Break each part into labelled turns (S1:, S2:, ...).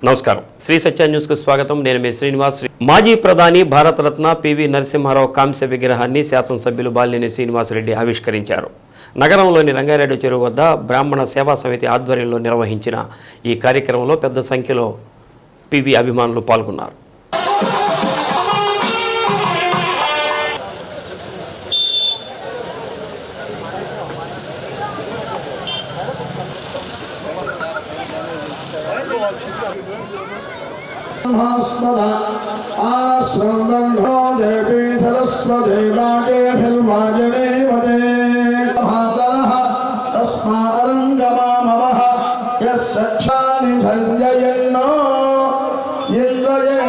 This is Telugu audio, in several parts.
S1: నమస్కారం. శ్రీ సత్య న్యూస్కు స్వాగతం. నేను మీ శ్రీనివాస్. మాజీ ప్రధాని భారతరత్న పివి నరసింహారావు కాంస్య విగ్రహాన్ని శాసనసభ్యులు బాలినేని శ్రీనివాసరెడ్డి ఆవిష్కరించారు. నగరంలోని రంగారెడ్డి చెరువు వద్ద బ్రాహ్మణ సేవా సమితి ఆధ్వర్యంలో నిర్వహించిన ఈ కార్యక్రమంలో పెద్ద సంఖ్యలో పివి అభిమానులు పాల్గొన్నారు.
S2: देवी सरस्वती वाजे फिल्माजने वजे मातरः तस्मारंगमामवः यस्सक्षानि संजयन्नो इंद्रये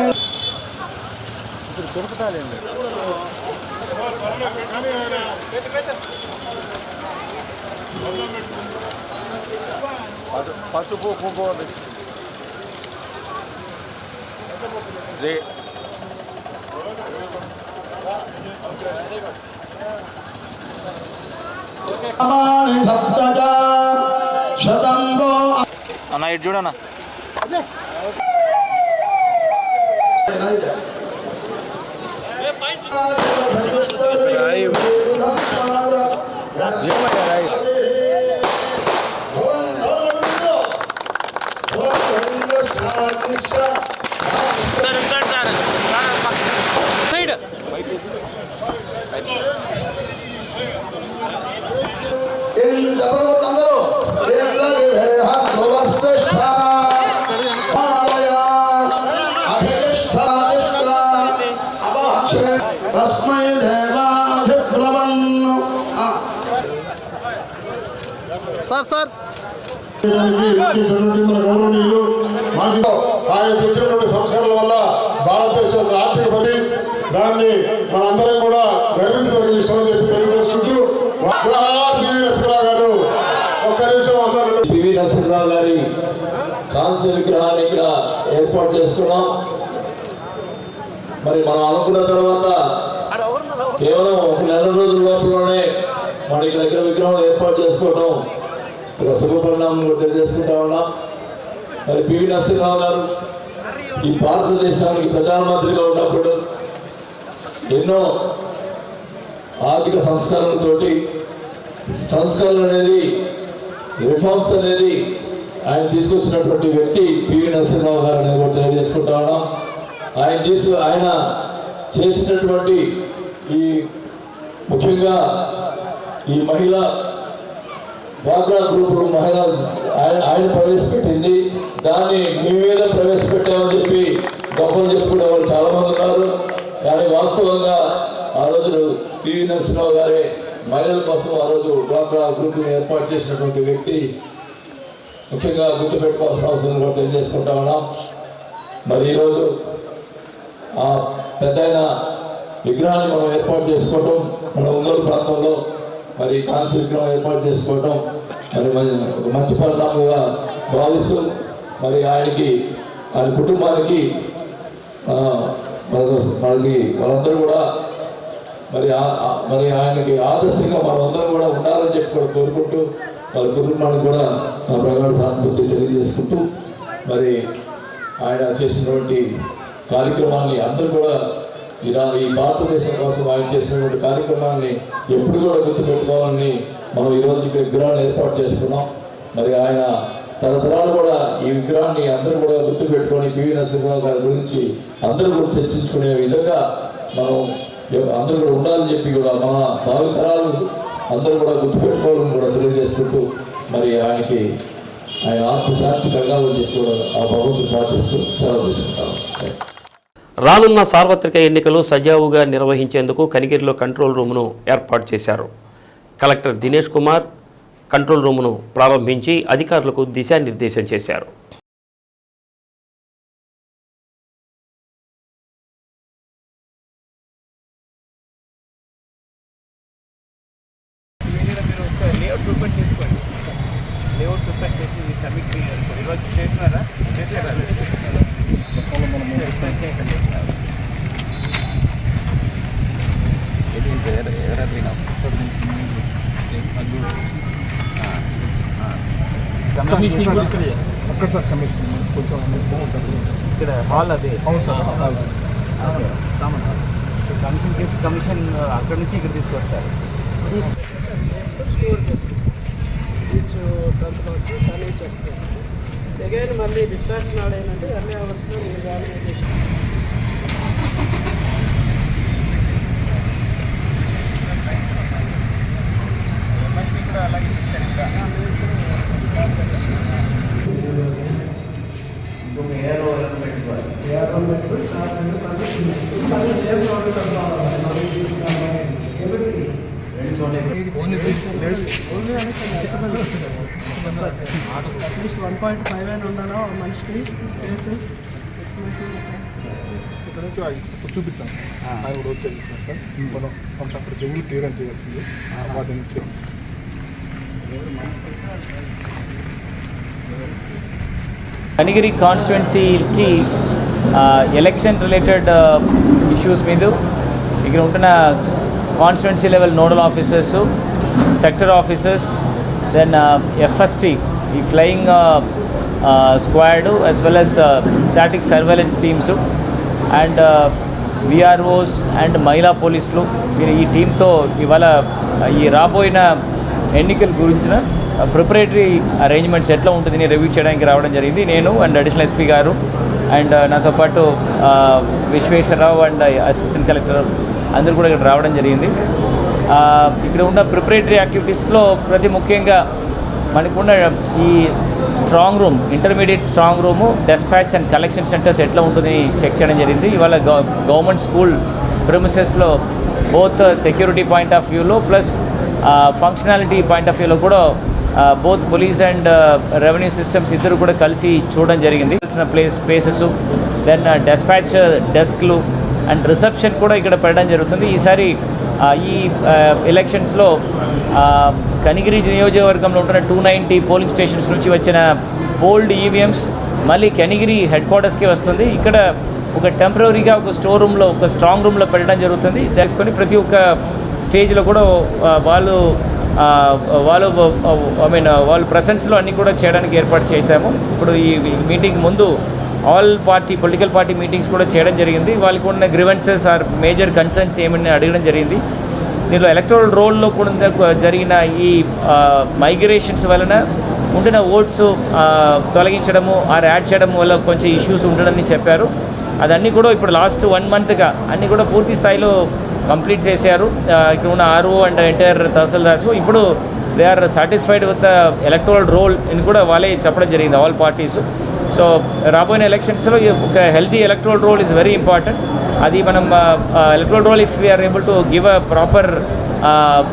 S2: పసుపు కుంకుమ రే అన్న ఇటు చూడన్నా సార్ ఆయన తెచ్చినటువంటి సంస్కరణల వల్ల భారతదేశం ఆర్థిక పని దాన్ని మనందరం కూడా గర్వించదగిన విషయం చెప్పి తెలియజేసుకుంటూ గారు ఒక్క నిమిషం
S3: పివి నరసింహరావు గారి కాంస్య విగ్రహాన్ని ఇక్కడ ఏర్పాటు చేసుకున్నాం. మరి మనం అనుకున్న తర్వాత కేవలం ఒక నెల రోజుల లోపలనే మన దగ్గర విగ్రహం ఏర్పాటు చేసుకోవడం ఒక శుభ పరిణామం కూడా తెలియజేసుకుంటా ఉన్నాం. మరి పివి నరసింహరావు గారు ఈ భారతదేశానికి ప్రధానమంత్రిగా ఉన్నప్పుడు ఎన్నో ఆర్థిక సంస్కరణలతోటి సంస్కరణ అనేది రిఫార్మ్స్ అనేది ఆయన తీసుకొచ్చినటువంటి వ్యక్తి పివి నరసింహరావు గారు అనేది కూడా తెలియజేసుకుంటా ఉన్నాం. ఆయన చేసినటువంటి ఈ ముఖ్యంగా ఈ మహిళా డ్వాక్రా గ్రూపులు మహిళా ఆయన ప్రవేశపెట్టింది. దాన్ని మీ మీద ప్రవేశపెట్టామని చెప్పి గొప్పలు చెప్పుకునే వాళ్ళు చాలామంది ఉన్నారు. కానీ వాస్తవంగా ఆ రోజు పివి నరసింహరావు గారే మహిళల కోసం ఆ రోజు డ్వాక్రా గ్రూప్ని ఏర్పాటు చేసినటువంటి వ్యక్తి. ముఖ్యంగా గుర్తుపెట్టుకోవాల్సిన అవసరం కూడా తెలియజేసుకుంటా ఉన్నాం. మరి ఈరోజు ఆ పెద్దయిన విగ్రహాన్ని మనం ఏర్పాటు చేసుకోవటం, మన ఒంగోలు ప్రాంతంలో మరి కాంస్య విగ్రహం ఏర్పాటు చేసుకోవటం మరి ఒక మంచి పరిణామంగా భావిస్తూ మరి ఆయన కుటుంబానికి మనకి వాళ్ళందరూ కూడా మరి ఆయనకి ఆదర్శంగా మనమందరం కూడా ఉండాలని చెప్పి కూడా కోరుకుంటూ వారి కుటుంబానికి కూడా నా ప్రగాఢ సానుభూతి తెలియజేసుకుంటూ మరి ఆయన చేసినటువంటి కార్యక్రమాన్ని అందరూ కూడా ఈ భారతదేశం కోసం ఆయన చేసినటువంటి కార్యక్రమాన్ని ఎప్పుడు కూడా గుర్తుపెట్టుకోవాలని మనం ఈరోజు ఇక్కడ విగ్రహాన్ని ఏర్పాటు చేసుకున్నాం. మరి ఆయన తరతరాలు కూడా ఈ విగ్రహాన్ని అందరూ కూడా గుర్తుపెట్టుకొని పివి నరసింహరావు గారి గురించి అందరూ కూడా చర్చించుకునే విధంగా మనం అందరూ కూడా ఉండాలని చెప్పి కూడా మన భావితరాలు అందరూ కూడా గుర్తుపెట్టుకోవాలని కూడా తెలియజేసుకుంటూ మరి ఆయన ఆత్మశాంతి కలగాలని చెప్పి కూడా ఆ భగవంతుడు ప్రార్థిస్తూ సెలవు తీసుకుంటాం.
S1: రానున్న సార్వత్రిక ఎన్నికలు సజావుగా నిర్వహించేందుకు కనిగిరిలో కంట్రోల్ రూమ్ను ఏర్పాటు చేశారు. కలెక్టర్ దినేష్ కుమార్ కంట్రోల్ రూమ్ను ప్రారంభించి అధికారులకు దిశానిర్దేశం చేశారు.
S2: ఒక్కసారి కమిషన్
S4: కొంచెం బాగుంటుంది.
S5: ఇక్కడ హాల్ అదే.
S4: అవును సార్, అవును సార్.
S5: కమిషన్ కేసు కమిషన్ అక్కడ నుంచి ఇక్కడ తీసుకొస్తారు.
S6: స్టోర్ చేసుకో ఈచ్ ట్రంప్ బాక్స్ చాలా చేస్తారు. అగైన్ మళ్ళీ డిస్పాచ్ నాడు ఏంటంటే ఎర్లీ అవర్స్లో మీరు కానీ
S5: కూడా అలాగే
S6: అట్లీస్ట్ 1.5 అయినా ఉండాలా మనిషికి స్పేస్.
S4: ఇక్కడ నుంచి ఇప్పుడు చూపించాను సార్, ఆయన కూడా ఓకే చేస్తున్నాను సార్. మనం కొంత అక్కడ జంగులు క్లియరెన్స్ చేయాల్సింది, వాటిని చేయాలి.
S7: కనిగిరి కాన్స్టిట్యున్సీకి ఎలక్షన్ రిలేటెడ్ ఇష్యూస్ మీద ఇక్కడ ఉంటున్న constituency level nodal officers, sector officers, then FST ఈ flying squad as well as static surveillance teams and VROs and మహిళా పోలీసులు మీరు ఈ టీంతో ఇవాళ ఈ రాబోయిన ఎన్నికల గురించిన ప్రిపరేటరీ అరేంజ్మెంట్స్ ఎట్లా ఉంటుందని రివ్యూ చేయడానికి రావడం జరిగింది. నేను అండ్ అడిషనల్ ఎస్పీ గారు అండ్ నాతో పాటు విశ్వేశ్వరరావు అండ్ అసిస్టెంట్ కలెక్టర్ అందరూ కూడా ఇక్కడ రావడం జరిగింది. ఇక్కడ ఉన్న ప్రిపరేటరీ యాక్టివిటీస్లో ప్రతి ముఖ్యంగా మనకున్న ఈ strong room, intermediate strong room, dispatch and collection centres ఎట్లా ఉంటుందని చెక్ చేయడం జరిగింది. ఇవాళ గవర్నమెంట్ స్కూల్ ప్రిమిసెస్లో బోత్ సెక్యూరిటీ పాయింట్ ఆఫ్ వ్యూలో ప్లస్ ఫంక్షనాలిటీ పాయింట్ ఆఫ్ వ్యూలో కూడా both police and revenue systems ఇద్దరు కూడా కలిసి చూడడం జరిగింది. ప్లేసెస్, దెన్ డెస్పాచ్ డెస్క్లు అండ్ రిసెప్షన్ కూడా ఇక్కడ పెట్టడం జరుగుతుంది. ఈసారి ఈ ఎలక్షన్స్లో కనిగిరి నియోజకవర్గంలో ఉంటున్న 290 పోలింగ్ స్టేషన్స్ నుంచి వచ్చిన ఓల్డ్ ఈవీఎంస్ మళ్ళీ కనిగిరి హెడ్ క్వార్టర్స్కి వస్తుంది. ఇక్కడ ఒక టెంపరీగా ఒక స్టోర్ రూమ్లో, ఒక స్ట్రాంగ్ రూమ్లో పెట్టడం జరుగుతుంది. తెలుసుకొని ప్రతి ఒక్క స్టేజ్లో కూడా వాళ్ళు వాళ్ళ ప్రెసెన్స్లో అన్నీ కూడా చేయడానికి ఏర్పాటు చేశాము. ఇప్పుడు ఈ మీటింగ్ ముందు all party political party meetings కూడా చేయడం జరిగింది. వాళ్ళకి ఉన్న గ్రివెన్సెస్ ఆర్ మేజర్ కన్సర్న్స్ ఏమని అడగడం జరిగింది. దీనిలో ఎలక్టోరల్ రోల్లో కూడా జరిగిన ఈ మైగ్రేషన్స్ వలన ఉండిన ఓట్స్ తొలగించడము ఆర్ యాడ్ చేయడం వల్ల కొంచెం ఇష్యూస్ ఉండడని చెప్పారు. అదన్నీ కూడా ఇప్పుడు లాస్ట్ 1 monthగా అన్నీ కూడా పూర్తి స్థాయిలో కంప్లీట్ చేశారు. ఇక్కడ ఉన్న ఆర్ఓ అండ్ ఎంటైర్ తహసీల్దార్స్ ఇప్పుడు they are satisfied with the electoral roll అని కూడా వాళ్ళే చెప్పడం జరిగింది, ఆల్ పార్టీస్. సో రాబోయే ఎలక్షన్స్లో ఒక healthy electoral roll is very important. అది మనం electoral roll if we are able to give a proper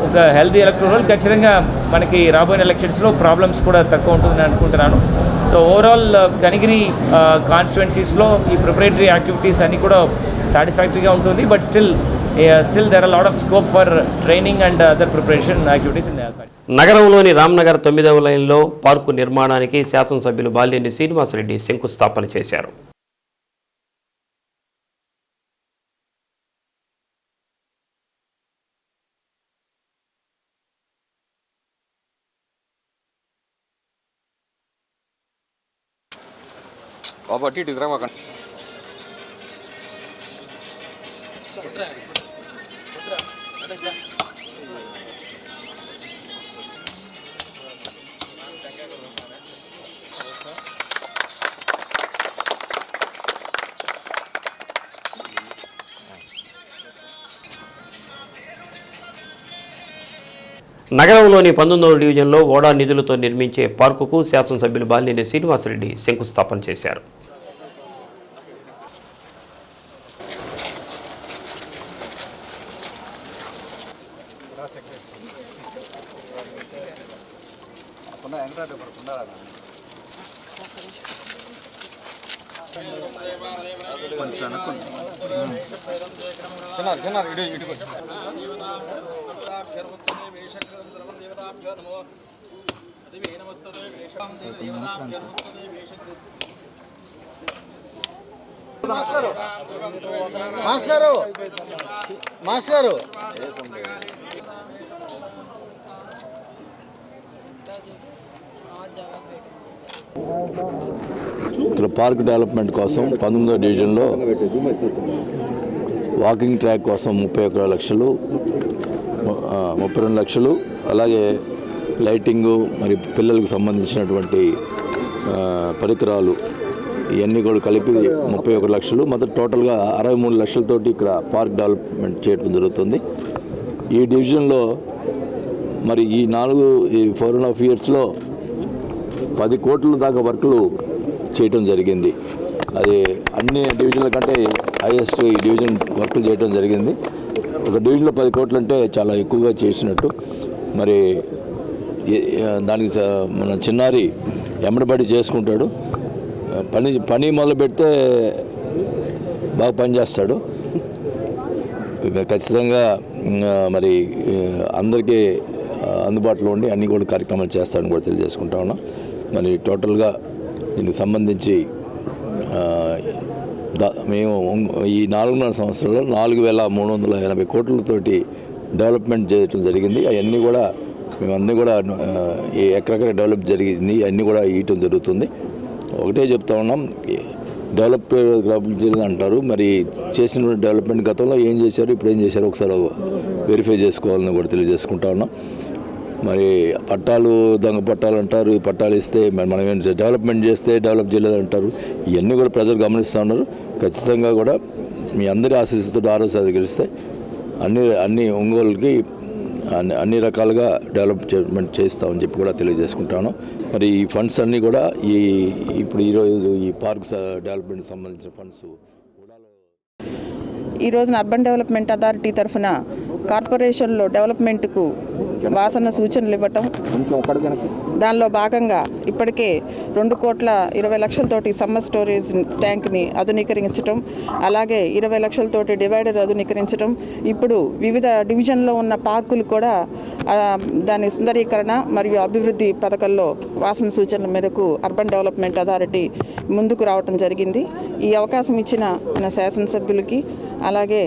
S7: ఒక హెల్తీ ఎలక్టోరల్ రోల్ ఖచ్చితంగా మనకి రాబోయే ఎలక్షన్స్లో ప్రాబ్లమ్స్ కూడా తక్కువ ఉంటుందని అనుకుంటున్నాను. సో ఓవరాల్ కనిగిరి కాన్స్టిట్యున్సీస్లో ఈ ప్రిపరేటరీ యాక్టివిటీస్ అన్నీ కూడా సాటిస్ఫాక్టరీగా ఉంటుంది. But still there are a lot of scope for training and other preparation activities in the country.
S1: నగరంలోని రామ్నగర్ 9వ లైన్లో పార్కు నిర్మాణానికి శాసనసభ్యులు బాలినేని శ్రీనివాసరెడ్డి శంకుస్థాపన చేశారు. నగరంలోని 19వ డివిజన్లో ఓడా నిధులతో నిర్మించే పార్కుకు శాసనసభ్యులు బాలినేని శ్రీనివాసరెడ్డి శంకుస్థాపన చేశారు.
S3: ఇక్కడ పార్క్ డెవలప్మెంట్ కోసం 19వ డివిజన్లో వాకింగ్ ట్రాక్ కోసం 31 లక్షలు, 32 లక్షలు, అలాగే లైటింగు మరి పిల్లలకు సంబంధించినటువంటి పరికరాలు ఇవన్నీ కూడా కలిపి 31 లక్షలు, మొత్తం టోటల్గా 63 లక్షలతోటి ఇక్కడ పార్క్ డెవలప్మెంట్ చేయడం జరుగుతుంది. ఈ డివిజన్లో మరి ఈ 4.5 ఇయర్స్లో 10 కోట్ల దాకా వర్కులు చేయటం జరిగింది. అది అన్ని డివిజన్ల కంటే హైయెస్ట్ ఈ డివిజన్ వర్కులు చేయడం జరిగింది. ఒక డివిజన్లో 10 కోట్లు అంటే చాలా ఎక్కువగా చేసినట్టు. మరి దానికి మన చిన్నారి ఎమ్మడబడి చేసుకుంటాడు, పని మొదలు పెడితే బాగా పనిచేస్తాడు. ఖచ్చితంగా మరి అందరికీ అందుబాటులో ఉండి అన్ని కూడా కార్యక్రమాలు చేస్తాడని కూడా తెలియజేసుకుంటా ఉన్నాం. మరి టోటల్గా దీనికి సంబంధించి మేము ఈ 4.5 సంవత్సరాల్లో 4,380 కోట్లతోటి డెవలప్మెంట్ చేయడం జరిగింది. అవన్నీ కూడా మేమన్నీ కూడా ఎక్కడెక్కడ డెవలప్ జరిగింది అన్నీ కూడా ఇవ్వటం జరుగుతుంది. ఒకటే చెప్తా ఉన్నాం, డెవలప్ జరిగింది అంటారు, మరి చేసిన డెవలప్మెంట్ గతంలో ఏం చేశారు, ఇప్పుడు ఏం చేశారు ఒకసారి వెరిఫై చేసుకోవాలని కూడా తెలియజేసుకుంటా ఉన్నాం. మరి పట్టాలు దొంగ పట్టాలు అంటారు, ఈ పట్టాలు ఇస్తే మనం ఏం డెవలప్మెంట్ చేస్తే డెవలప్ చేయలేదు అంటారు. ఇవన్నీ కూడా ప్రజలు గమనిస్తూ ఉన్నారు. ఖచ్చితంగా కూడా మీ అందరి ఆశీస్సుతో ఆరోగ్యాలు గెలిస్తే అన్ని ఒంగోలుకి అన్ని రకాలుగా డెవలప్మెంట్ చేస్తామని చెప్పి కూడా తెలియజేసుకుంటాను. మరి ఈ ఫండ్స్ అన్నీ కూడా ఇప్పుడు ఈరోజు ఈ పార్క్స్ డెవలప్మెంట్కి సంబంధించిన ఫండ్స్
S8: ఈ రోజున అర్బన్ డెవలప్మెంట్ అథారిటీ తరఫున కార్పొరేషన్లో డెవలప్మెంట్కు వాసన సూచనలు ఇవ్వటం, దానిలో భాగంగా ఇప్పటికే 2,20 లక్షలతోటి సమ్మర్ స్టోరేజ్ ట్యాంక్ని ఆధునీకరించడం, అలాగే 20 లక్షలతోటి డివైడర్ ఆధునీకరించడం, ఇప్పుడు వివిధ డివిజన్లో ఉన్న పార్కులు కూడా దాని సుందరీకరణ మరియు అభివృద్ధి పథకంలో వాసన సూచనల మేరకు అర్బన్ డెవలప్మెంట్ అథారిటీ ముందుకు రావటం జరిగింది. ఈ అవకాశం ఇచ్చిన మన శాసనసభ్యులకి, అలాగే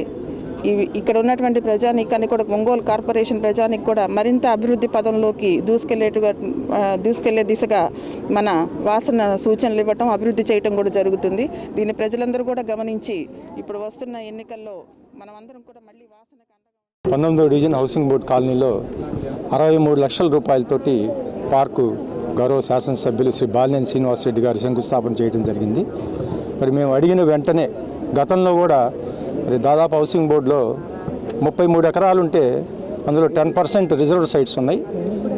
S8: ఇక్కడ ఉన్నటువంటి ప్రజానీకాన్ని కూడా, ఒంగోలు కార్పొరేషన్ ప్రజానికి కూడా మరింత అభివృద్ధి పదంలోకి దూసుకెళ్లే దిశగా మన వాసన సూచనలు ఇవ్వటం, అభివృద్ధి చేయటం కూడా జరుగుతుంది. దీన్ని ప్రజలందరూ కూడా గమనించి ఇప్పుడు వస్తున్న ఎన్నికల్లో మనమందరం కూడా మళ్ళీ వాసన
S9: 19వ డివిజన్ హౌసింగ్ బోర్డు కాలనీలో 63 లక్షల రూపాయలతోటి పార్కు గౌరవ శాసనసభ్యులు శ్రీ బాలినేని శ్రీనివాసరెడ్డి గారు శంకుస్థాపన చేయడం జరిగింది. మరి మేము అడిగిన వెంటనే గతంలో కూడా మరి దాదాపు హౌసింగ్ బోర్డులో 33 ఎకరాలు ఉంటే అందులో 10% రిజర్వ్ సైట్స్ ఉన్నాయి.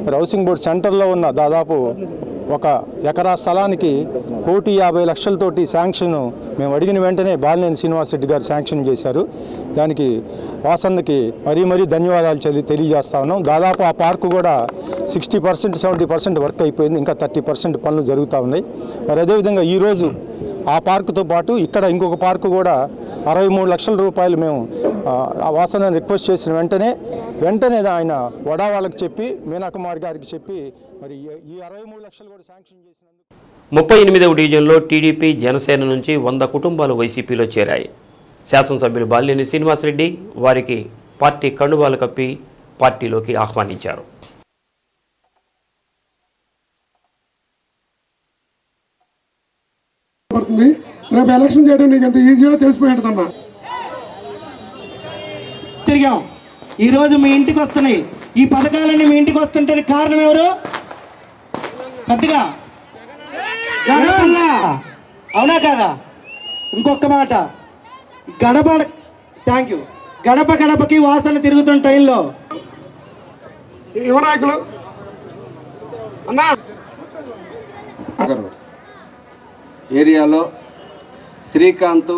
S9: మరి హౌసింగ్ బోర్డు సెంటర్లో ఉన్న దాదాపు 1 ఎకరా స్థలానికి 1,50,00,000తోటి శాంక్షన్ మేము అడిగిన వెంటనే బాలినేని శ్రీనివాసరెడ్డి గారు శాంక్షన్ చేశారు. దానికి వాసన్నకి మరీ ధన్యవాదాలు తెలియజేస్తా ఉన్నాం. దాదాపు ఆ పార్కు కూడా 60% 70% వర్క్ అయిపోయింది, ఇంకా 30% పనులు జరుగుతూ ఉన్నాయి. మరి అదేవిధంగా ఈరోజు ఆ పార్కుతో పాటు ఇక్కడ ఇంకొక పార్కు కూడా 63 లక్షల రూపాయలు మేము ఆ వాసన రిక్వెస్ట్ చేసిన వెంటనే ఆయన వడా వాళ్ళకి చెప్పి, మీనాకుమారి గారికి చెప్పి మరి ఈ 63 లక్షలు కూడా శాంక్షన్ చేసినందుకు
S1: 38వ డివిజన్లో టీడీపీ జనసేన నుంచి 100 కుటుంబాలు వైసీపీలో చేరాయి. శాసనసభ్యులు బాలినేని శ్రీనివాసరెడ్డి వారికి పార్టీ కండువాలు కప్పి పార్టీలోకి ఆహ్వానించారు.
S2: రేపు ఎలక్షన్ చేయడం నీకు ఎంత ఈజీగా తెలిసిపోయేదమ్మా.
S6: తిరిగాం, ఈరోజు మీ ఇంటికి వస్తున్నాయి ఈ పథకాలన్నీ. మీ ఇంటికి వస్తుంటే కారణం ఎవరు? పెద్దగా అవునా కాదా? ఇంకొక మాట, గడప గడపకి వాసన తిరుగుతున్న టైంలో
S2: యువ నాయకులు అన్నా
S10: ఏరియాలో శ్రీకాంత్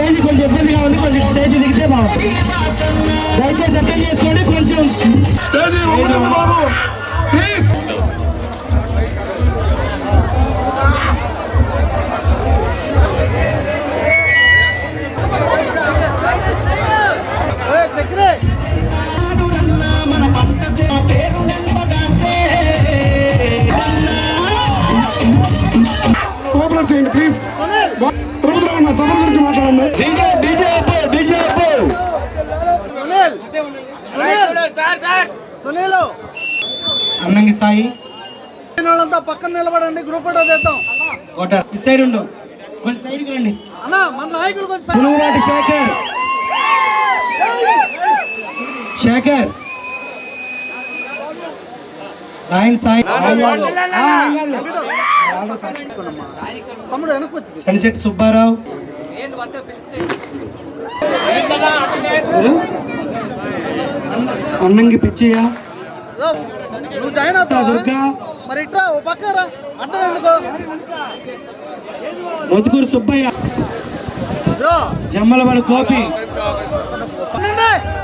S5: స్టేజ్ కొంచెం ఇబ్బందిగా ఉంది, కొంచెం స్టేజ్ దిగితే బాగుంటుంది. దయచేసి అర్థం చేసుకోండి. కొంచెం
S2: స్టేజ్ ఇవ్వకండి బాబు, ప్లీజ్. కోఆపరేట్ చేయండి ప్లీజ్. తిరుపతిలో ఉన్న సభ గురించి మాట్లాడండి.
S5: అన్నంగి సాయి
S6: వాళ్ళంతా పక్కన నిలబడండి, గ్రూప్ ఫోటో చేద్దాం.
S5: ఇటు సైడ్ ఉండు, కొంచెం సైడ్కి రండి.
S6: అన్న మన నాయకులు కొంచెం
S5: పులుగురాటి శేఖర్ ఆయన సాయి
S6: తమ్ముడు వెనక్కి వచ్చి
S5: సనిశెట్టి సుబ్బారావు, అన్నంగి పిచ్చయ్య,
S6: నువ్వు జాయిన్ అవుతావా?
S5: దుర్గా,
S6: మరి ఇట్రా ఓ పక్కరా, అడ్డం ఎందుకో.
S5: మొతుకూరు సుబ్బయ్య, జమ్మలవాడు గోపి,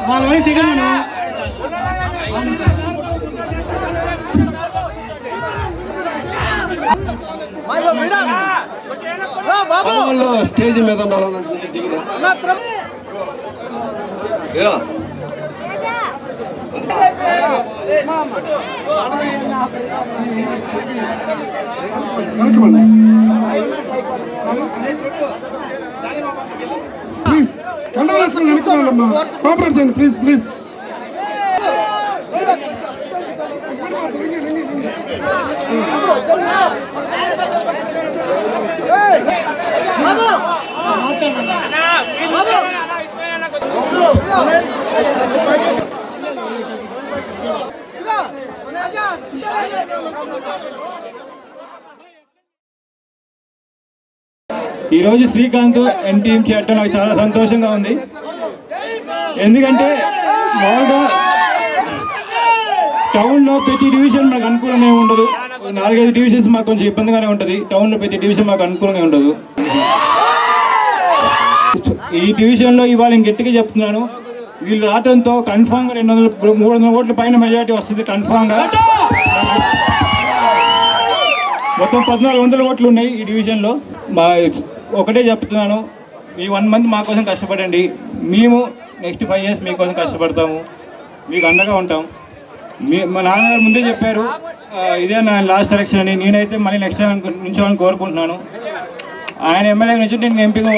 S5: వాళ్ళని దిగమను.
S10: స్టేజ్ మీద
S2: ప్లీజ్ కండవలసిన వెనుకమ్మా, కోఆపరేట్ చేయండి ప్లీజ్ ప్లీజ్.
S9: ఈరోజు శ్రీకాంత్ ఎన్టీఎం చేయటం నాకు చాలా సంతోషంగా ఉంది. ఎందుకంటే మామూలుగా టౌన్లో ప్రతి డివిజన్ మాకు అనుకూలంగా ఉండదు. 4-5 డివిజన్స్ మాకు కొంచెం ఇబ్బందిగానే ఉంటుంది. టౌన్లో ప్రతి డివిజన్ మాకు అనుకూలంగా ఉండదు. ఈ డివిజన్లో ఇవాళ నేను గట్టిగా చెప్తున్నాను, వీళ్ళు రావడంతో కన్ఫామ్గా 200-300 ఓట్ల పైన మెజార్టీ వస్తుంది కన్ఫామ్గా. మొత్తం 1400 ఓట్లు ఉన్నాయి ఈ డివిజన్లో. ఒకటే చెప్తున్నాను, ఈ 1 మంత్ మా కోసం కష్టపడండి. మేము నెక్స్ట్ 5 years మీకోసం కష్టపడతాము, మీకు అండగా ఉంటాం. మా నాన్నగారు ముందే చెప్పారు ఇదే నా లాస్ట్ ఎలక్షన్ అని. నేనైతే మళ్ళీ నెక్స్ట్ టైం నుంచోవాలని కోరుకుంటున్నాను. ఆయన ఎమ్మెల్యే నుంచి నేను ఎంపీగా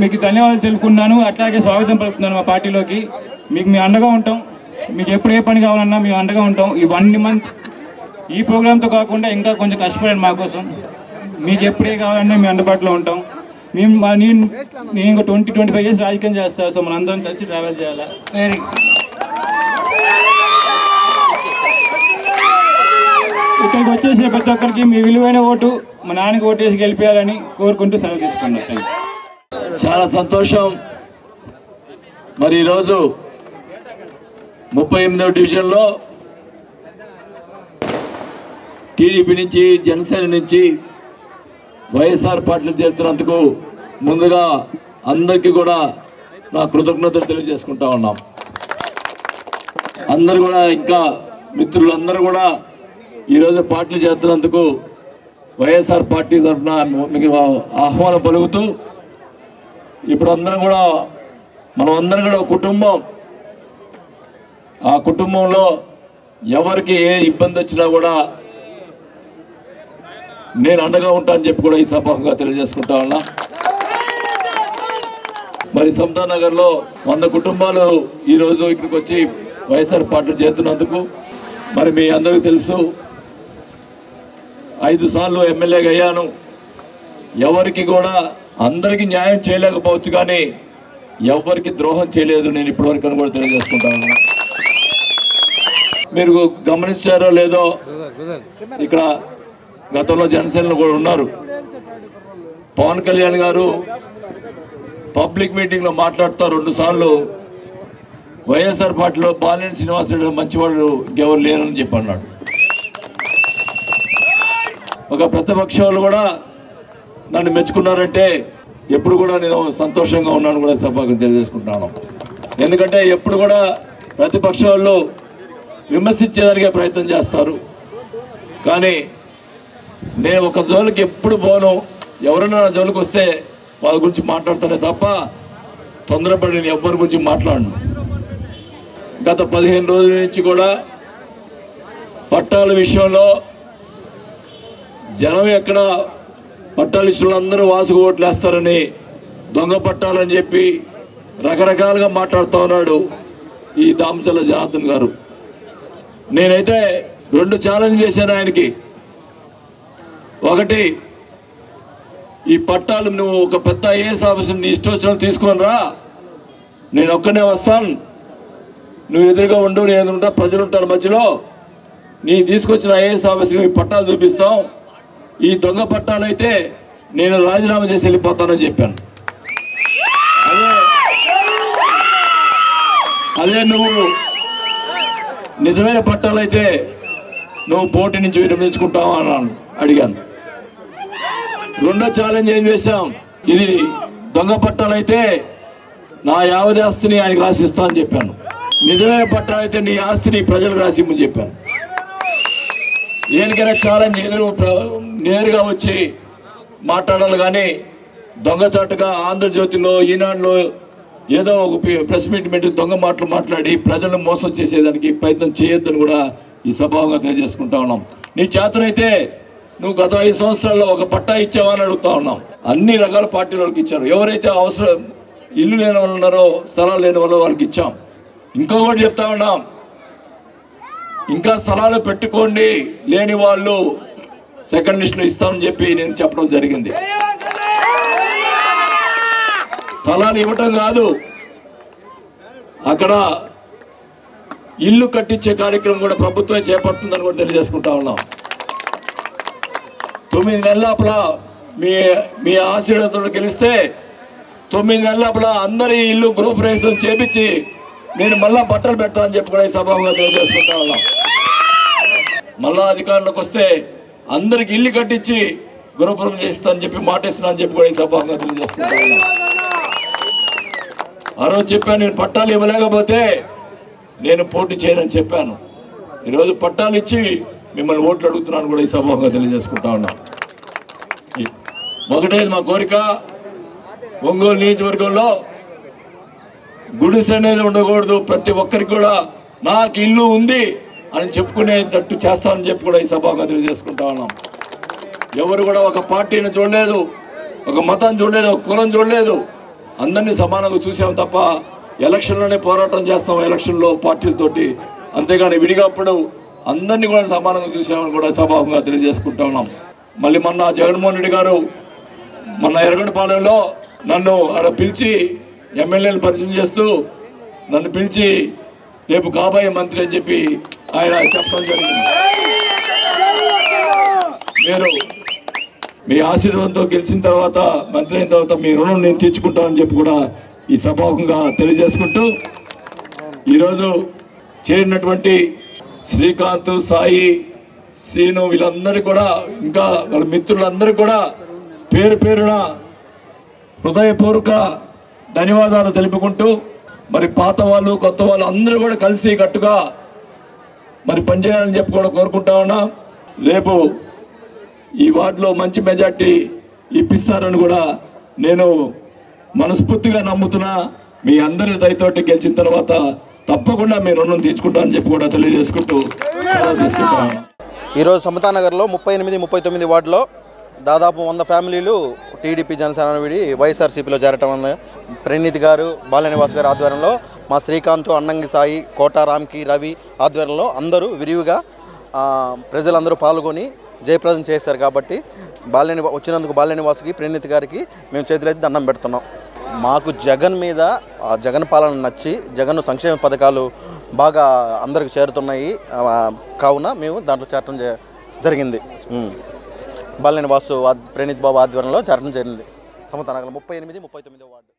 S9: మీకు ధన్యవాదాలు తెలుపుకున్నాను. అట్లాగే స్వాగతం పలుకుతున్నాను మా పార్టీలోకి. మీకు మేము అండగా ఉంటాం. మీకు ఎప్పుడు ఏ పని కావాలన్నా మేము అండగా ఉంటాం. ఈ 1 మంత్ ఈ ప్రోగ్రాంతో కాకుండా ఇంకా కొంచెం కష్టపడండి మా కోసం. మీకు ఎప్పుడే కావాలన్నా మేము అందుబాటులో ఉంటాం. నేను ఇంకా 20-25 years రాజకీయం చేస్తాను. సో మనందరం కలిసి ట్రావెల్ చేయాలి. ఇక్కడికి వచ్చేసిన ప్రతి ఒక్కరికి మీ విలువైన ఓటు మా నాన్నకి ఓటేసి గెలిపేయాలని కోరుకుంటూ సెలవు తీసుకున్నాను.
S3: చాలా సంతోషం. మరి ఈరోజు 38వ డివిజన్లో టీడీపీ నుంచి, జనసేన నుంచి వైఎస్ఆర్ పార్టీలు చేరుతున్నందుకు ముందుగా అందరికీ కూడా నా కృతజ్ఞతలు తెలియజేసుకుంటా ఉన్నాం. అందరు కూడా ఇంకా మిత్రులందరూ కూడా ఈరోజు పార్టీలు చేస్తున్నందుకు వైఎస్ఆర్ పార్టీ తరఫున మీకు ఆహ్వానం పలుకుతూ, ఇప్పుడు అందరం కూడా మనం అందరం కూడా ఒక కుటుంబం. ఆ కుటుంబంలో ఎవరికి ఏ ఇబ్బంది వచ్చినా కూడా నేను అండగా ఉంటానని చెప్పి కూడా ఈ సభగా తెలియజేసుకుంటా ఉన్నా. మరి సమతా నగర్లో 100 కుటుంబాలు ఈరోజు ఇక్కడికి వచ్చి వైఎస్ఆర్ పార్టీలు చేస్తున్నందుకు మరి మీ అందరికీ తెలుసు, 5 సార్లు ఎమ్మెల్యేగా అయ్యాను. ఎవరికి కూడా అందరికీ న్యాయం చేయలేకపోవచ్చు, కానీ ఎవరికి ద్రోహం చేయలేదు నేను ఇప్పటివరకు కూడా తెలియజేసుకుంటా ఉన్నా. మీరు గమనించారో లేదో, ఇక్కడ గతంలో జనసేనలో కూడా ఉన్నారు. పవన్ కళ్యాణ్ గారు పబ్లిక్ మీటింగ్లో మాట్లాడుతూ 2 సార్లు వైఎస్ఆర్ పార్టీలో బాలినేని శ్రీనివాసరెడ్డి మంచివాడు ఇంకెవరు లేరని చెప్పి అన్నాడు. ఒక ప్రతిపక్ష వాళ్ళు కూడా నన్ను మెచ్చుకున్నారంటే ఎప్పుడు కూడా నేను సంతోషంగా ఉన్నాను కూడా సభకు తెలియజేసుకుంటున్నాను. ఎందుకంటే ఎప్పుడు కూడా ప్రతిపక్ష వాళ్ళు విమర్శించేదానికే ప్రయత్నం చేస్తారు, కానీ నేను ఒక జోలికి ఎప్పుడు పోను. ఎవరైనా నా జోలికి వస్తే వాళ్ళ గురించి మాట్లాడతానే తప్ప తొందరపడి నేను ఎవరి గురించి మాట్లాడను. గత 15 రోజుల నుంచి కూడా పట్టాల విషయంలో జనం ఎక్కడ పట్టాలు ఇచ్చిన అందరూ వాసుకు ఓట్లు వేస్తారని, దొంగ పట్టాలని చెప్పి రకరకాలుగా మాట్లాడుతూ ఉన్నాడు ఈ దామచల్ల జనార్దన్ గారు. నేనైతే 2 ఛాలెంజ్ చేశాను ఆయనకి. ఒకటి, ఈ పట్టాలు నువ్వు ఒక పెద్ద ఐఏఎస్ ఆఫీసర్ నీ ఇష్టం వచ్చిన తీసుకొని రా, నేను ఒక్కనే వస్తాను, నువ్వు ఎదురుగా ఉండు, నేను ఎదురుంటా, ప్రజలు ఉంటారు మధ్యలో, నీ తీసుకొచ్చిన ఐఏఎస్ ఆఫీసర్కి పట్టాలు చూపిస్తాం, ఈ దొంగ పట్టాలు అయితే నేను రాజీనామా చేసి వెళ్ళిపోతానని చెప్పాను. అదే నువ్వు నిజమైన పట్టాలైతే నువ్వు పోటీ నుంచి విరమించుకుంటావు అని అడిగాను. 2వ ఛాలెంజ్ ఏం చేశాం, ఇది దొంగ పట్టాలైతే నా యావది ఆస్తిని ఆయనకు రాసిస్తానని చెప్పాను. నిజమైన పట్టాలైతే నీ ఆస్తిని ప్రజలకు రాసిమ్మని చెప్పాను. దేనికైనా ఛాలెంజ్ నేరుగా వచ్చి మాట్లాడాలి, కానీ దొంగచాటుగా ఆంధ్రజ్యోతిలో, ఈనాడులో ఏదో ఒక ప్రెస్ మీట్ పెట్టి దొంగ మాటలు మాట్లాడి ప్రజలను మోసం చేసేదానికి ప్రయత్నం చేయొద్దని కూడా ఈ సభాగా తెలియజేసుకుంటా ఉన్నాం. నీ చేతనైతే నువ్వు గత 5 సంవత్సరాల్లో ఒక పట్టా ఇచ్చావా అని అడుగుతా ఉన్నాం. అన్ని రకాల పార్టీల వాళ్ళకి ఇచ్చారు. ఎవరైతే అవసరం ఇల్లు లేని వాళ్ళు ఉన్నారో, స్థలాలు లేని వాళ్ళు వాళ్ళకి ఇచ్చాం. ఇంకొకటి చెప్తా ఉన్నాం, ఇంకా స్థలాలు పెట్టుకోండి, లేని వాళ్ళు సెకండ్ లిస్టులో ఇస్తామని చెప్పి నేను చెప్పడం జరిగింది. స్థలాలు ఇవ్వటం కాదు, అక్కడ ఇల్లు కట్టించే కార్యక్రమం కూడా ప్రభుత్వమే చేపడుతుందని కూడా తెలియజేసుకుంటా ఉన్నాం. 9 నెలల లోపల మీ ఆశీర్వాదంతో గెలిస్తే 9 నెలల లోపల అందరి ఇల్లు గృహప్రవేశం చేపించి నేను మళ్ళా బట్టలు పెడతానని చెప్పి కూడా ఈ సభగా తెలియజేసుకుంటా ఉన్నాం. మళ్ళా అధికారంలోకి వస్తే అందరికి ఇల్లు కట్టించి గృహప్రవేశం చేస్తానని చెప్పి మాటిస్తున్నా అని చెప్పి కూడా ఈ సభగా తెలియజేసుకుంటా ఉన్నాం. ఆ రోజు చెప్పాను, నేను పట్టాలు ఇవ్వలేకపోతే నేను పోటీ చేయనని చెప్పాను. ఈరోజు పట్టాలు ఇచ్చి మిమ్మల్ని ఓట్లు అడుగుతున్నాను కూడా ఈ సభగా తెలియజేసుకుంటా ఉన్నాను. ఒకటే మా కోరిక, ఒంగోలు నియోజకవర్గంలో గుడిసె అనేది ఉండకూడదు. ప్రతి ఒక్కరికి కూడా నాకు ఇల్లు ఉంది అని చెప్పుకునేటట్టు చేస్తానని చెప్పి కూడా ఈ సభగా తెలియజేసుకుంటా ఉన్నాం. ఎవరు కూడా ఒక పార్టీని చూడలేదు, ఒక మతాన్ని చూడలేదు, ఒక కులం చూడలేదు, అందరినీ సమానంగా చూసాం తప్ప ఎలక్షన్లోనే పోరాటం చేస్తాం, ఎలక్షన్లో పార్టీలతోటి, అంతేగాని విడిగాప్పుడు అందరినీ కూడా సమానంగా చూసామని కూడా సభాగా తెలియజేసుకుంటా ఉన్నాం. మళ్ళీ మొన్న జగన్మోహన్ రెడ్డి గారు మొన్న ఎర్రగొండపాలెంలో నన్ను అక్కడ పిలిచి ఎమ్మెల్యేలు పరిచయం చేస్తూ నన్ను పిలిచి రేపు కాబోయే మంత్రి అని చెప్పి ఆయన చెప్పడం జరిగింది. మీరు మీ ఆశీర్వాదంతో గెలిచిన తర్వాత, మంత్రి అయిన తర్వాత మీ రుణం నేను తీర్చుకుంటానని చెప్పి కూడా ఈ సభాముఖంగా తెలియజేసుకుంటూ, ఈరోజు చేరినటువంటి శ్రీకాంత్, సాయి, సీను వీళ్ళందరూ కూడా, ఇంకా వాళ్ళ మిత్రులందరూ కూడా పేరు పేరున హృదయపూర్వక ధన్యవాదాలు తెలుపుకుంటూ, మరి పాత వాళ్ళు కొత్త వాళ్ళు అందరూ కూడా కలిసి కట్టుగా మరి పనిచేయాలని చెప్పి కూడా కోరుకుంటా ఉన్నా. రేపు ఈ వార్డులో మంచి మెజార్టీ ఇప్పిస్తారని కూడా నేను మనస్ఫూర్తిగా నమ్ముతున్నా. మీ అందరి దయతోటి గెలిచిన తర్వాత తప్పకుండా మీ రుణం తీర్చుకుంటానని చెప్పి కూడా తెలియజేసుకుంటూ తీసుకుంటాను.
S11: ఈరోజు సమతానగర్లో 38, 39 వార్డులో దాదాపు 100 ఫ్యామిలీలు టీడీపీ జనసేన విడి వైఎస్ఆర్సీపీలో చేరటం వల్ల ప్రణీత్ గారు, బాలనివాస్ గారు ఆధ్వర్యంలో, మా శ్రీకాంత్, అన్నంగి సాయి, కోట రామ్కి, రవి ఆధ్వర్యంలో అందరూ విరివిగా ప్రజలందరూ పాల్గొని జయప్రదం చేశారు. కాబట్టి వచ్చినందుకు బాలనివాస్కి, ప్రణీత్ గారికి మేము చేతులైతే దండం పెడుతున్నాం. మాకు జగన్ మీద, జగన్ పాలన నచ్చి, జగన్ సంక్షేమ పథకాలు బాగా అందరికి చేరుతున్నాయి కావున మేము దాంట్లో చేరటం జరిగింది. బాలినేని వాసు, ప్రణీత్ బాబు ఆధ్వర్యంలో చేరడం జరిగింది. Samathanagar 38, 39 ward.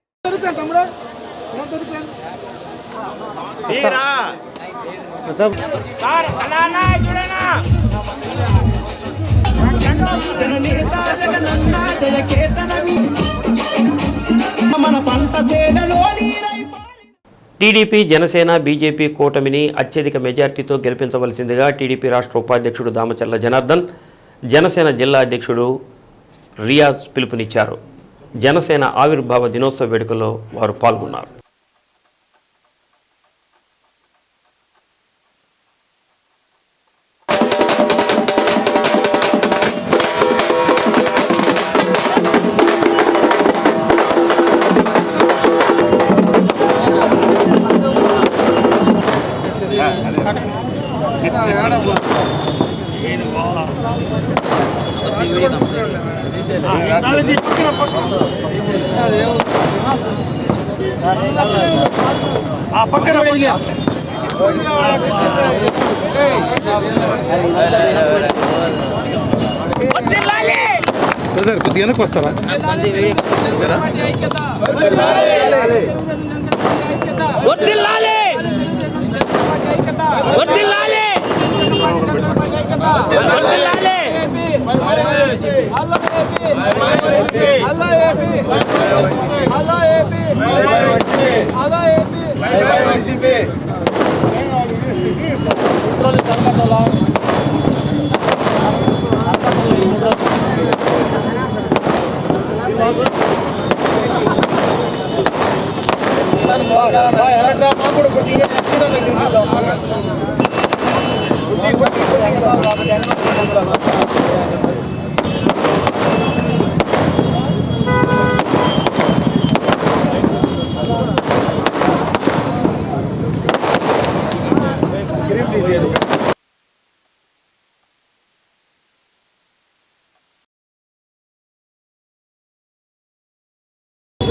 S5: Sir
S1: TDP, Janasena, BJP కూటమిని అత్యధిక మెజార్టీతో గెలిపించవలసిందిగా టీడీపీ రాష్ట్ర ఉపాధ్యక్షుడు దామచర్ల జనార్దన్, జనసేన జిల్లా అధ్యక్షుడు రియాజ్ పిలుపునిచ్చారు. జనసేన ఆవిర్భావ దినోత్సవ వేడుకల్లో వారు పాల్గొన్నారు.
S10: కొద్దిగా వెనక్కి వస్తారా?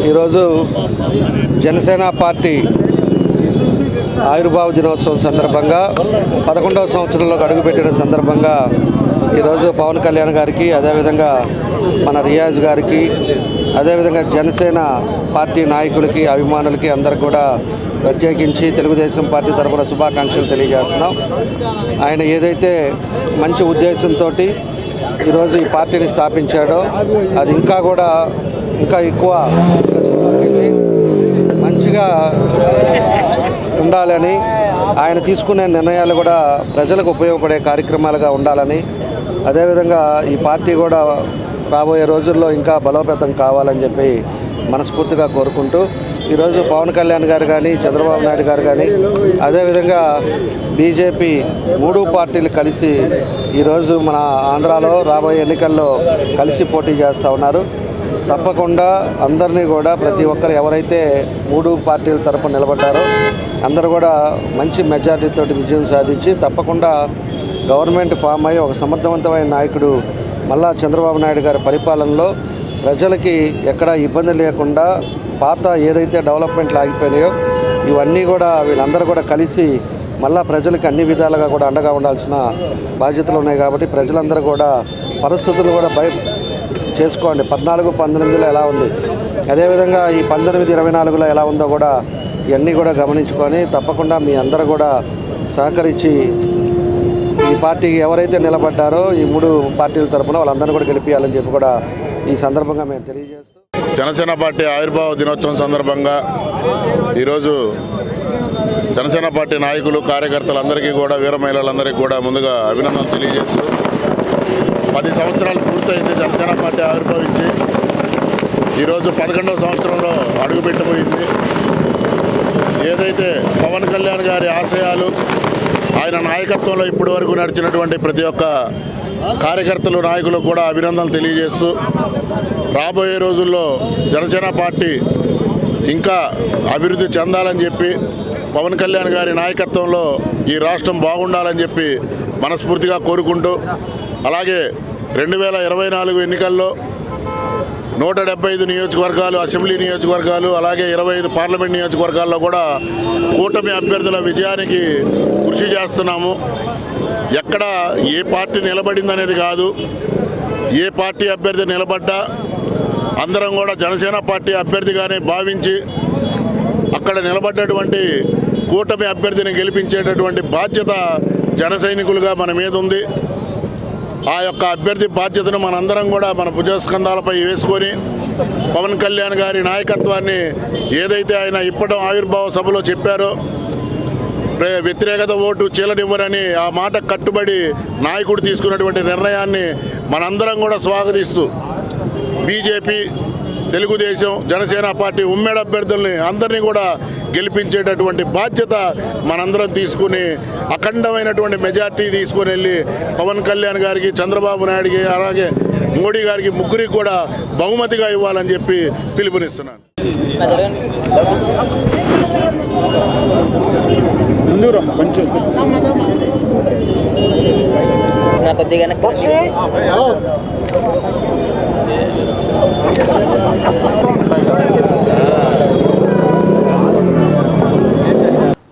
S12: ఈరోజు జనసేన పార్టీ ఆవిర్భావ దినోత్సవం సందర్భంగా 11వ సంవత్సరంలోకి అడుగుపెట్టిన సందర్భంగా ఈరోజు పవన్ కళ్యాణ్ గారికి, అదేవిధంగా మన రియాజ్ గారికి, అదేవిధంగా జనసేన పార్టీ నాయకులకి, అభిమానులకి అందరికి కూడా ప్రత్యేకించి తెలుగుదేశం పార్టీ తరఫున శుభాకాంక్షలు తెలియజేస్తున్నాం. ఆయన ఏదైతే మంచి ఉద్దేశంతో ఈరోజు ఈ పార్టీని స్థాపించాడో అది ఇంకా ఎక్కువ మంచిగా ఉండాలని, ఆయన తీసుకునే నిర్ణయాలు కూడా ప్రజలకు ఉపయోగపడే కార్యక్రమాలుగా ఉండాలని, అదేవిధంగా ఈ పార్టీ కూడా రాబోయే రోజుల్లో ఇంకా బలోపేతం కావాలని చెప్పి మనస్ఫూర్తిగా కోరుకుంటూ ఈరోజు పవన్ కళ్యాణ్ గారు కానీ, చంద్రబాబు నాయుడు గారు కానీ, అదేవిధంగా బీజేపీ 3 పార్టీలు కలిసి ఈరోజు మన ఆంధ్రాలో రాబోయే ఎన్నికల్లో కలిసి పోటీ చేస్తూ ఉన్నారు. తప్పకుండా అందరినీ కూడా ప్రతి ఒక్కరు ఎవరైతే 3 పార్టీల తరపున నిలబడ్డారో అందరూ కూడా మంచి మెజారిటీతో విజయం సాధించి తప్పకుండా గవర్నమెంట్ ఫామ్ అయ్యి ఒక సమర్థవంతమైన నాయకుడు మళ్ళా చంద్రబాబు నాయుడు గారి పరిపాలనలో ప్రజలకి ఎక్కడ ఇబ్బంది లేకుండా పాత ఏదైతే డెవలప్మెంట్లు ఆగిపోయినాయో ఇవన్నీ కూడా వీళ్ళందరూ కూడా కలిసి మళ్ళా ప్రజలకు అన్ని విధాలుగా కూడా అండగా ఉండాల్సిన బాధ్యతలు ఉన్నాయి. కాబట్టి ప్రజలందరూ కూడా పరిస్థితులు కూడా చేసుకోండి. 14-19లో ఎలా ఉంది, అదేవిధంగా ఈ 19-24లో ఎలా ఉందో కూడా ఇవన్నీ కూడా గమనించుకొని తప్పకుండా మీ అందరూ కూడా సహకరించి ఈ పార్టీకి ఎవరైతే నిలబడ్డారో ఈ 3 పార్టీల తరఫున వాళ్ళందరినీ కూడా గెలిపించాలని చెప్పి కూడా ఈ సందర్భంగా మేము తెలియజేస్తూ,
S13: జనసేన పార్టీ ఆవిర్భావ దినోత్సవం సందర్భంగా ఈరోజు జనసేన పార్టీ నాయకులు, కార్యకర్తలందరికీ కూడా, వీర మహిళలందరికీ కూడా ముందుగా అభినందనలు తెలియజేస్తూ 10 సంవత్సరాలు పూర్తయింది జనసేన పార్టీ ఆవిర్భవించి. ఈరోజు 11వ సంవత్సరంలో అడుగుపెట్టబోయింది. ఏదైతే పవన్ కళ్యాణ్ గారి ఆశయాలు, ఆయన నాయకత్వంలో ఇప్పటి వరకు నడిచినటువంటి ప్రతి ఒక్క కార్యకర్తలు, నాయకులకు కూడా అభినందనలు తెలియజేస్తూ రాబోయే రోజుల్లో జనసేన పార్టీ ఇంకా అభివృద్ధి చెందాలని చెప్పి, పవన్ కళ్యాణ్ గారి నాయకత్వంలో ఈ రాష్ట్రం బాగుండాలని చెప్పి మనస్ఫూర్తిగా కోరుకుంటూ, అలాగే 2024 ఎన్నికల్లో 175 నియోజకవర్గాలు అసెంబ్లీ నియోజకవర్గాలు, అలాగే 25 పార్లమెంట్ నియోజకవర్గాల్లో కూడా కూటమి అభ్యర్థుల విజయానికి కృషి చేస్తున్నాము. ఎక్కడ ఏ పార్టీ నిలబడిందనేది కాదు, ఏ పార్టీ అభ్యర్థి నిలబడ్డా అందరం కూడా జనసేన పార్టీ అభ్యర్థిగానే భావించి అక్కడ నిలబడ్డటువంటి కూటమి అభ్యర్థిని గెలిపించేటటువంటి బాధ్యత జన సైనికులుగా మన మీద ఉంది. ఆ యొక్క అభ్యర్థి బాధ్యతను మనందరం కూడా మన భుజస్కంధాలపై వేసుకొని పవన్ కళ్యాణ్ గారి నాయకత్వాన్ని ఏదైతే ఆయన ఇప్పటి ఆవిర్భావ సభలో చెప్పారో వ్యతిరేకత ఓటు చీలనివ్వరని ఆ మాట కట్టుబడి నాయకుడు తీసుకున్నటువంటి నిర్ణయాన్ని మనందరం కూడా స్వాగతిస్తూ బీజేపీ, తెలుగుదేశం, జనసేన పార్టీ ఉమ్మడి అభ్యర్థుల్ని అందరినీ కూడా గెలిపించేటటువంటి బాధ్యత మనందరం తీసుకుని అఖండమైనటువంటి మెజార్టీ తీసుకొని వెళ్ళి పవన్ కళ్యాణ్ గారికి, చంద్రబాబు నాయుడికి, అలాగే మోడీ గారికి ముగ్గురికి కూడా బహుమతిగా ఇవ్వాలని చెప్పి పిలుపునిస్తున్నాను.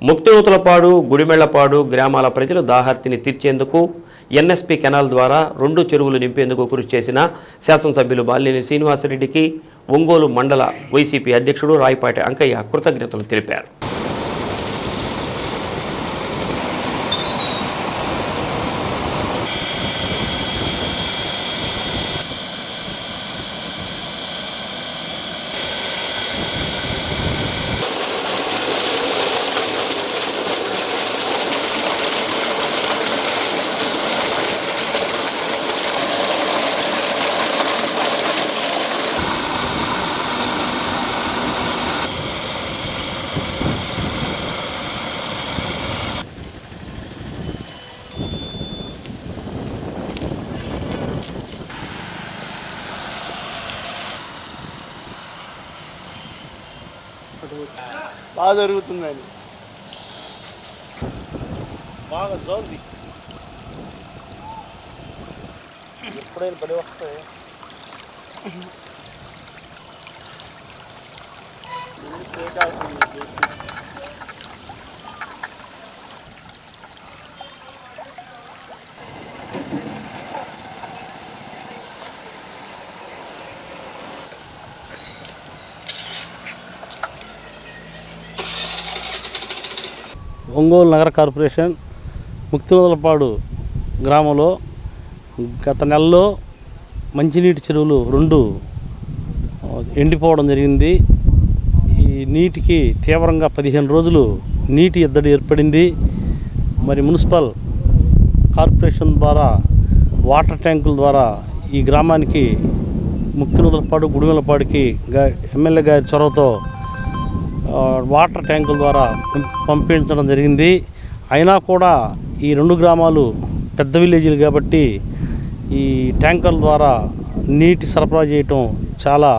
S1: ముక్తినూతలపాడు, గుడిమెళ్లపాడు గ్రామాల ప్రజలు దాహార్తిని తీర్చేందుకు ఎన్ఎస్పి కెనాల్ ద్వారా 2 చెరువులు నింపేందుకు కృషి చేసిన శాసనసభ్యులు బాలినేని శ్రీనివాసరెడ్డికి ఒంగోలు మండల వైసీపీ అధ్యక్షుడు రాయపాటి అంకయ్య కృతజ్ఞతలు తెలిపారు.
S6: బాగా జరుగుతుందని బాగా జోరుది ఎప్పుడైనా పని వస్తాయి.
S14: ఒంగోలు నగర కార్పొరేషన్ ముక్తినూతలపాడు గ్రామంలో గత నెలలో మంచినీటి చెరువులు 2 ఎండిపోవడం జరిగింది. ఈ నీటికి తీవ్రంగా 15 రోజులు నీటి ఎద్దడి ఏర్పడింది. మరి మున్సిపల్ కార్పొరేషన్ ద్వారా వాటర్ ట్యాంకుల ద్వారా ఈ గ్రామానికి ముక్తినూతలపాడు, గుడిమెళ్లపాడుకి ఎమ్మెల్యే గారి చొరవతో వాటర్ ట్యాంకుల ద్వారా పంపించడం జరిగింది. అయినా కూడా ఈ 2 గ్రామాలు పెద్ద విలేజీలు కాబట్టి ఈ ట్యాంకర్ల ద్వారా నీటి సరఫరా చేయటం చాలా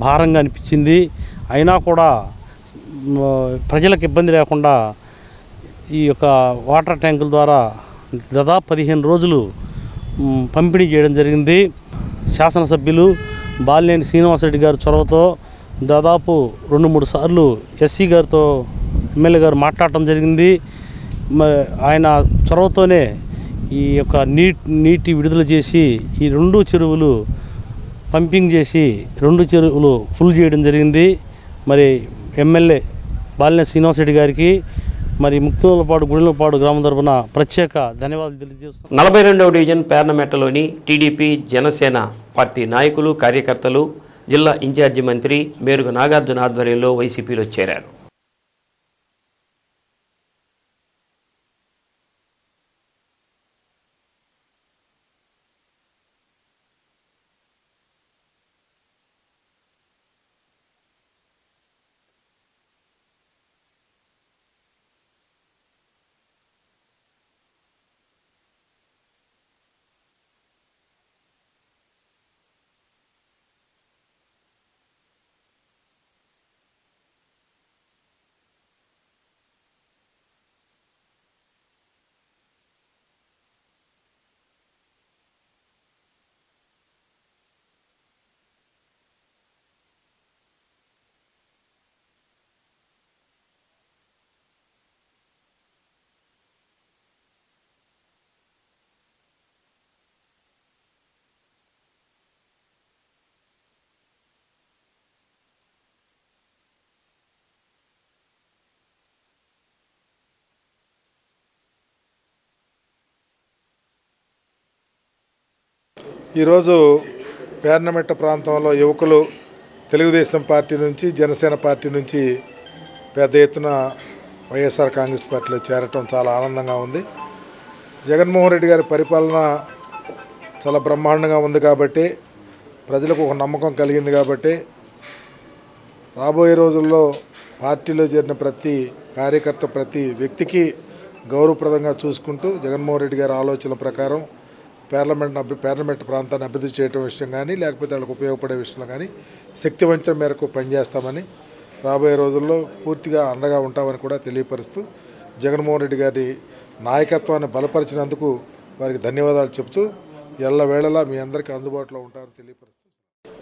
S14: భారంగా అనిపించింది. అయినా కూడా ప్రజలకు ఇబ్బంది లేకుండా ఈ యొక్క వాటర్ ట్యాంకుల ద్వారా దాదాపు 15 రోజులు పంపిణీ చేయడం జరిగింది. శాసనసభ్యులు బాలినేని శ్రీనివాసరెడ్డి గారి చొరవతో దాదాపు 2-3 సార్లు ఎస్సీ గారితో ఎమ్మెల్యే గారు మాట్లాడటం జరిగింది. ఆయన చొరవతోనే ఈ యొక్క నీటి విడుదల చేసి ఈ 2 చెరువులు పంపింగ్ చేసి 2 చెరువులు ఫుల్ చేయడం జరిగింది. మరి ఎమ్మెల్యే బాలినేని శ్రీనివాసరెడ్డి గారికి మరి ముక్తినూతలపాడు, గుడిమెళ్లపాడు గ్రామం తరఫున ప్రత్యేక ధన్యవాదాలు తెలియజేస్తున్నాను.
S1: 42వ డివిజన్ పేర్నమెట్టలోని టీడీపీ, జనసేన పార్టీ నాయకులు, కార్యకర్తలు జిల్లా ఇన్ఛార్జి మంత్రి మేరుగ నాగార్జున ఆధ్వర్యంలో వైసీపీలో చేరారు.
S4: ఈరోజు పేర్నమెట్ట ప్రాంతంలో యువకులు తెలుగుదేశం పార్టీ నుంచి జనసేన పార్టీ నుంచి పెద్ద ఎత్తున వైఎస్ఆర్ కాంగ్రెస్ పార్టీలో చేరటం చాలా ఆనందంగా ఉంది. జగన్మోహన్ రెడ్డి గారి పరిపాలన చాలా బ్రహ్మాండంగా ఉంది కాబట్టి ప్రజలకు ఒక నమ్మకం కలిగింది కాబట్టి రాబోయే రోజుల్లో పార్టీలో చేరిన ప్రతి కార్యకర్త ప్రతి వ్యక్తికి గౌరవప్రదంగా చూసుకుంటూ జగన్మోహన్ రెడ్డి గారి ఆలోచనల ప్రకారం పార్లమెంట్ ప్రాంతాన్ని అభివృద్ధి చేయడం విషయం కానీ లేకపోతే వాళ్ళకు ఉపయోగపడే విషయంలో కానీ శక్తివంచన మేరకు పనిచేస్తామని రాబోయే రోజుల్లో పూర్తిగా అండగా ఉంటామని కూడా తెలియపరుస్తూ జగన్మోహన్ రెడ్డి గారి నాయకత్వాన్ని బలపరిచినందుకు వారికి ధన్యవాదాలు చెప్తూ ఎల్లవేళలా మీ అందరికీ అందుబాటులో ఉంటారని తెలియపరుస్తూ.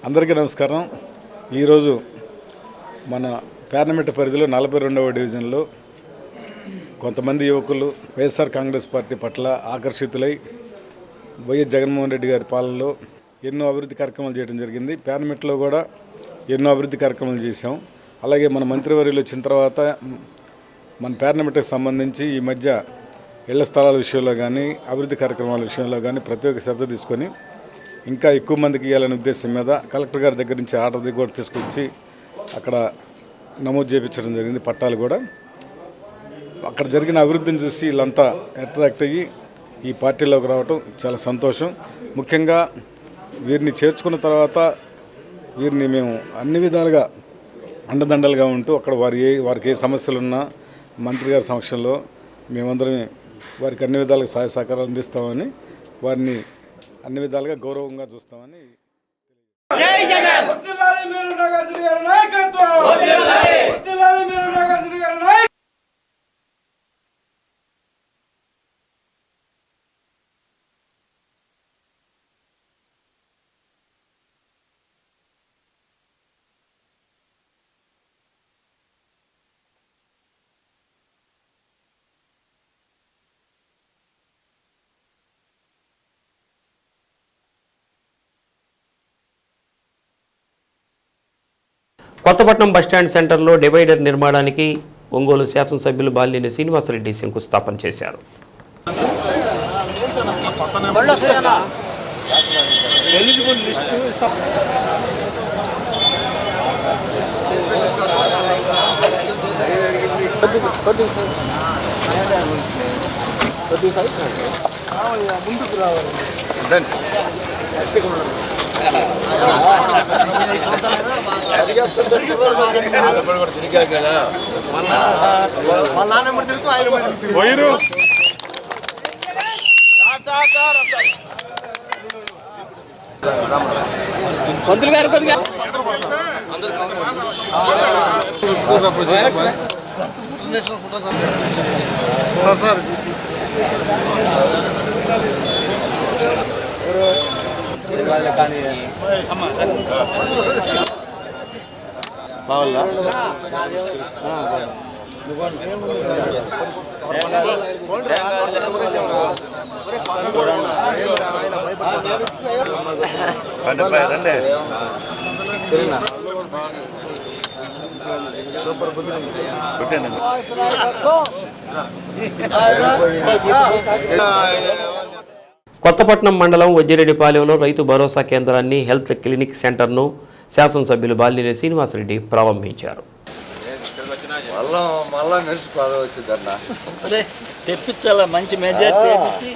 S15: అందరికీ నమస్కారం. ఈరోజు మన పార్లమెంటు పరిధిలో 42వ డివిజన్లో కొంతమంది యువకులు వైఎస్ఆర్ కాంగ్రెస్ పార్టీ పట్ల ఆకర్షితులై వైఎస్ జగన్మోహన్ రెడ్డి గారి పాలనలో ఎన్నో అభివృద్ధి కార్యక్రమాలు చేయడం జరిగింది. పార్లమెంట్లో కూడా ఎన్నో అభివృద్ధి కార్యక్రమాలు చేశాం. అలాగే మన మంత్రివర్యులు వచ్చిన తర్వాత మన పార్లమెంట్కి సంబంధించి ఈ మధ్య ఇళ్ల స్థలాల విషయంలో కానీ అభివృద్ధి కార్యక్రమాల విషయంలో కానీ ప్రత్యేక శ్రద్ధ తీసుకొని ఇంకా ఎక్కువ మందికి ఇవ్వాలనే ఉద్దేశం మీద కలెక్టర్ గారి దగ్గర నుంచి ఆర్డర్ కూడా తీసుకొచ్చి అక్కడ నమోదు చేయించడం జరిగింది. పట్టాలు కూడా అక్కడ జరిగిన అభివృద్ధిని చూసి వీళ్ళంతా అట్రాక్ట్ అయ్యి ఈ పార్టీలోకి రావటం చాలా సంతోషం. ముఖ్యంగా వీరిని చేర్చుకున్న తర్వాత వీరిని మేము అన్ని విధాలుగా అండదండలుగా ఉంటూ అక్కడ వారికి ఏ సమస్యలున్నా మంత్రి గారి సమక్షంలో మేమందరం వారికి అన్ని విధాలుగా సహాయ సహకారాలు అందిస్తామని వారిని అన్ని విధాలుగా గౌరవంగా చూస్తామని.
S1: కొత్తపట్నం బస్టాండ్ సెంటర్లో డివైడర్ నిర్మాణానికి ఒంగోలు శాసనసభ్యులు బాలినేని శ్రీనివాసరెడ్డి శంకుస్థాపన చేశారు.
S6: ముందుకు రావాలి.
S5: పంతులు గారు కొద్దిగా
S6: సార్
S1: కొత్తపట్నం మండలం వజ్జిరెడ్డిపాలెంలో రైతు భరోసా కేంద్రాన్ని హెల్త్ క్లినిక్ సెంటర్ను శాసనసభ్యులు బాలినేని శ్రీనివాసరెడ్డి ప్రారంభించారు.
S5: తెప్పించాల మంచి మెజార్టీ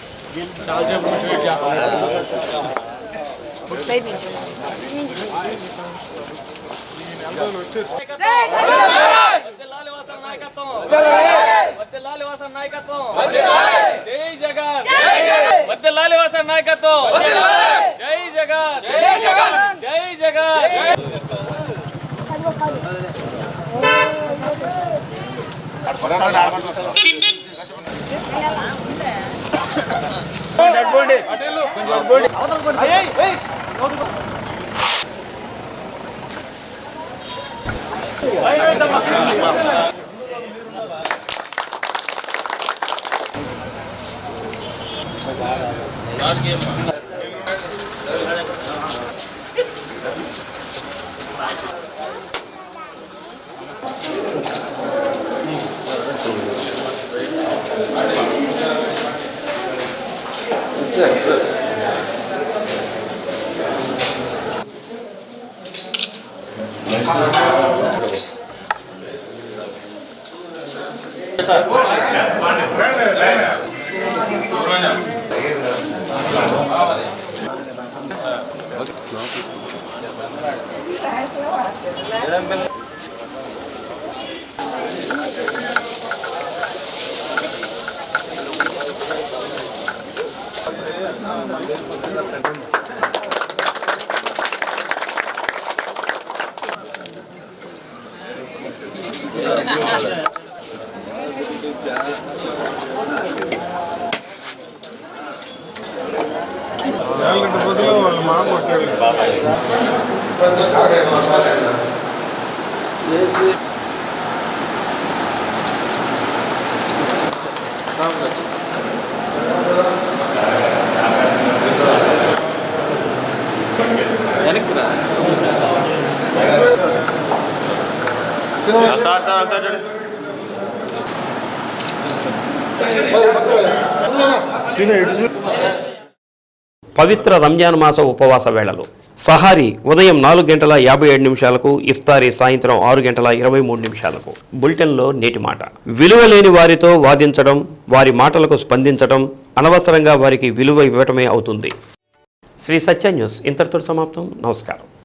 S1: పవిత్ర రంజాన్ మాస ఉపవాస వేళలు సహారీ ఉదయం 4:57 ఇఫ్తారీ సాయంత్రం 6:23 బులెటిన్లో నేటి మాట. విలువలేని వారితో వాదించడం, వారి మాటలకు స్పందించడం, అనవసరంగా వారికి విలువ ఇవ్వటమే అవుతుంది. శ్రీ సత్య న్యూస్ ఇంతటితో సమాప్తం. నమస్కారం.